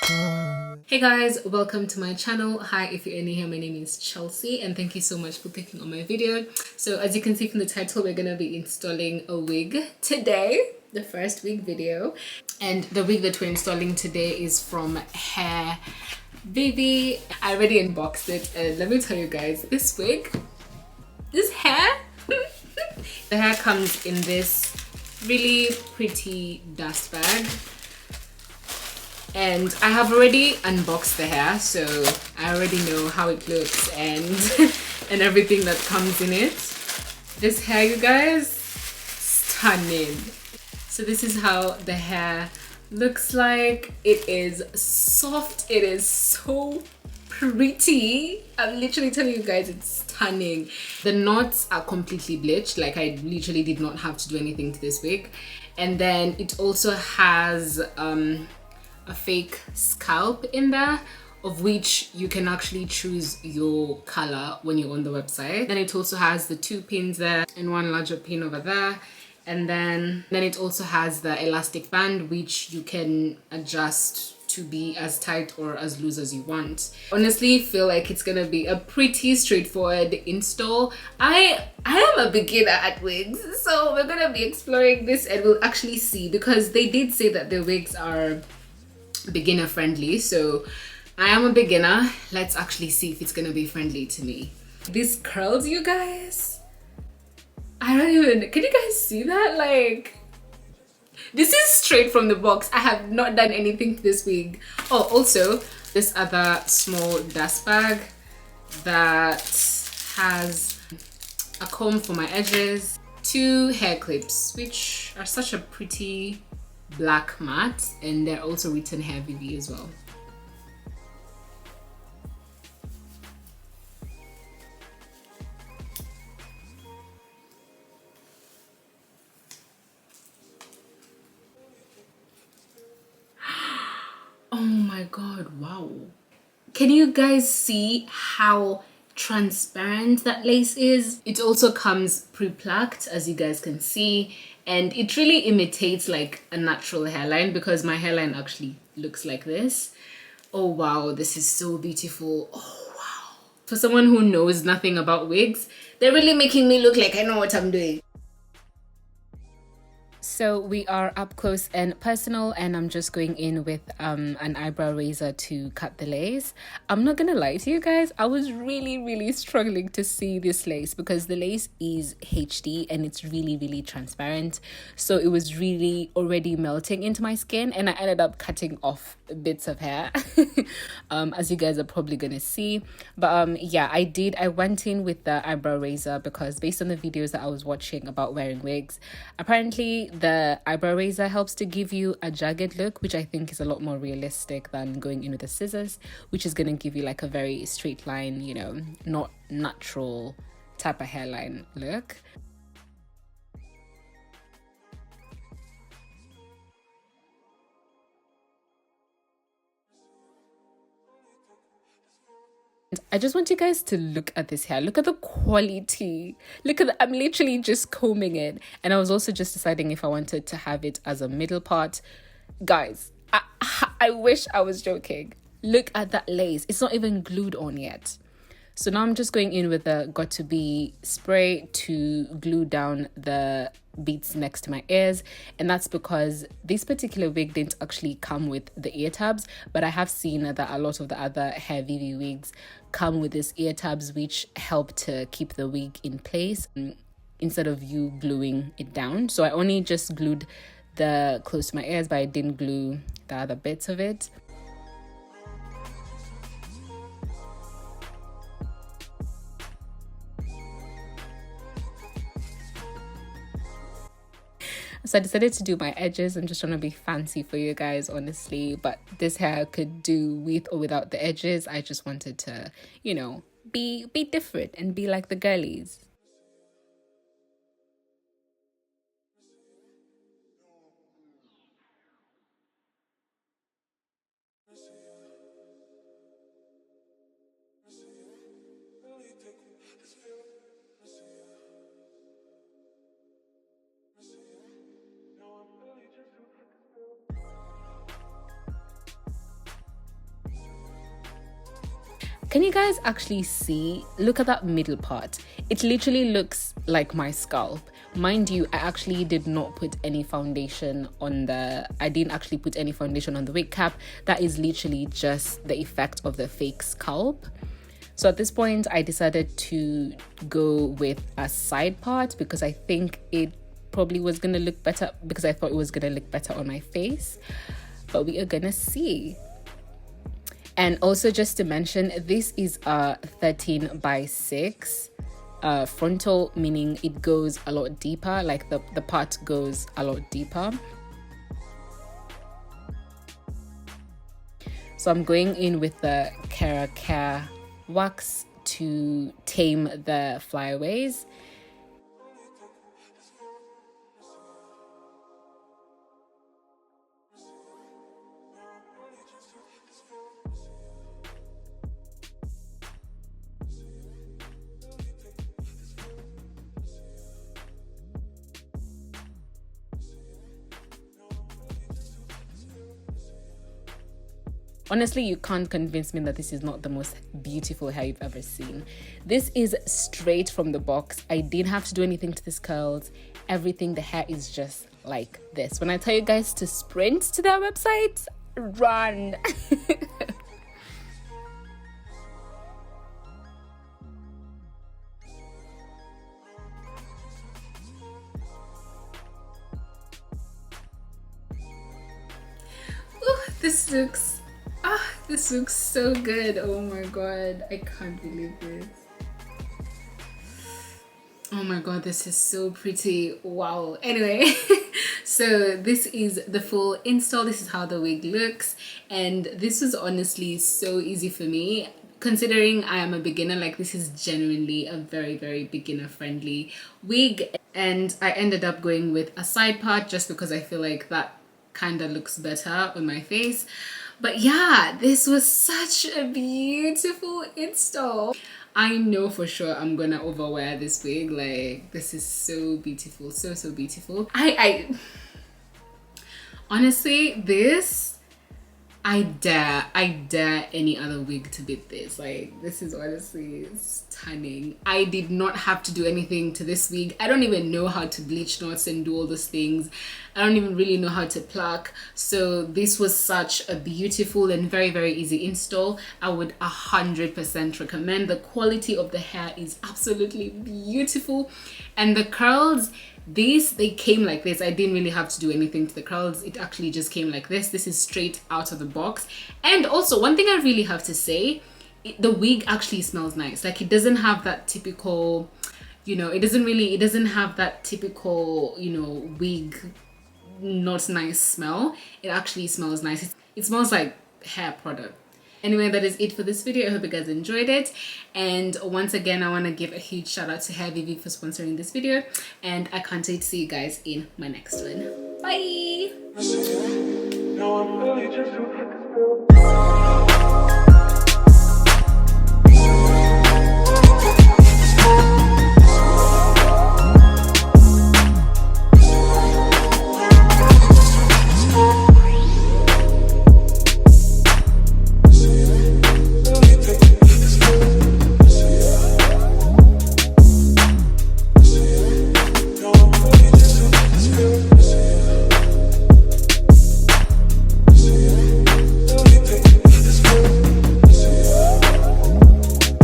Hey guys, welcome to my channel. Hi, if you're new here, my name is Chelsea and thank you so much for clicking on my video. So as you can see from the title, we're going to be installing a wig today, the first wig video. And the wig that we're installing today is from Hairvivi. I already unboxed it and let me tell you guys, this wig, this hair, the hair comes in this really pretty dust bag. And I have already unboxed the hair, so I already know how it looks and and everything that comes in it. This hair, you guys, stunning. So this is how the hair looks like. It is soft, it is so pretty. I'm literally telling you guys, it's stunning. The knots are completely bleached, like I literally did not have to do anything to this wig. And then it also has a fake scalp in there, of which you can actually choose your color when you're on the website. Then it also has the 2 pins there and 1 larger pin over there. And then it also has the elastic band, which you can adjust to be as tight or as loose as you want. Honestly, feel like it's gonna be a pretty straightforward install. I am a beginner at wigs, so we're gonna be exploring this and we'll actually see, because they did say that the wigs are beginner friendly, so I am a beginner. Let's actually see if it's gonna be friendly to me. These curls, you guys, I don't even, can you guys see that? Like, this is straight from the box. I have not done anything to this wig. Oh, also this other small dust bag that has a comb for my edges, 2 hair clips, which are such a pretty black matte, and they're also written Hairvivi as well. Oh my god, wow. Can you guys see how transparent that lace is? It also comes pre-plucked, as you guys can see, and it really imitates like a natural hairline, because my hairline actually looks like this. Oh wow, this is so beautiful. Oh wow. For someone who knows nothing about wigs, they're really making me look like I know what I'm doing. So we are up close and personal, and I'm just going in with an eyebrow razor to cut the lace. I'm not gonna lie to you guys, I was really struggling to see this lace because the lace is HD and it's really transparent, so it was really already melting into my skin, and I ended up cutting off bits of hair as you guys are probably gonna see. But yeah, I went in with the eyebrow razor because based on the videos that I was watching about wearing wigs, apparently the eyebrow razor helps to give you a jagged look, which I think is a lot more realistic than going in with the scissors, which is going to give you like a very straight line, you know, not natural type of hairline look. I just want you guys to look at this hair. Look at the quality. Look at I'm literally just combing it. And I was also just deciding if I wanted to have it as a middle part. Guys, I wish I was joking. Look at that lace. It's not even glued on yet. So now I'm just going in with the Got To Be spray to glue down the beads next to my ears, and that's because this particular wig didn't actually come with the ear tabs, but I have seen that a lot of the other Hairvivi wigs come with these ear tabs, which help to keep the wig in place instead of you gluing it down. So I only just glued the close to my ears, but I didn't glue the other bits of it. So I decided to do my edges. I'm just trying to be fancy for you guys, honestly. But this hair could do with or without the edges. I just wanted to, you know, be different and be like the girlies. Can you guys actually see? Look at that middle part. It literally looks like my scalp. Mind you, I actually did not put any foundation on I didn't actually put any foundation on the wig cap. That is literally just the effect of the fake scalp. So at this point, I decided to go with a side part because I think it probably was gonna look better, because I thought it was gonna look better on my face, but we are gonna see. And also, just to mention, this is a 13x6 frontal, meaning it goes a lot deeper, like the part goes a lot deeper. So I'm going in with the Care wax to tame the flyaways. Honestly, you can't convince me that this is not the most beautiful hair you've ever seen. This is straight from the box. I didn't have to do anything to this curls. Everything, the hair is just like this. When I tell you guys to sprint to their website, run. Ooh, this looks so good. Oh my god, I can't believe this. Oh my god, this is so pretty. Wow. Anyway, so this is the full install. This is how the wig looks, and this was honestly so easy for me. Considering I am a beginner, like this is genuinely a very beginner friendly wig, and I ended up going with a side part just because I feel like that kind of looks better on my face. But yeah, this was such a beautiful install. I know for sure I'm gonna overwear this wig. Like, this is so beautiful, so beautiful. I honestly, this, I dare any other wig to beat this. Like, this is honestly stunning. I did not have to do anything to this wig. I don't even know how to bleach knots and do all those things. I don't even really know how to pluck. So this was such a beautiful and very easy install. I would 100% recommend. The quality of the hair is absolutely beautiful, and the curls, they came like this. I didn't really have to do anything to the curls. It actually just came like this. This is straight out of the box. And also, one thing I really have to say, the wig actually smells nice. Like, it doesn't have that typical, you know, it doesn't have that typical, you know, wig not nice smell. It actually smells nice. It smells like hair product. Anyway, that is it for this video. I hope you guys enjoyed it. And once again, I want to give a huge shout out to Hairvivi for sponsoring this video. And I can't wait to see you guys in my next one. Bye!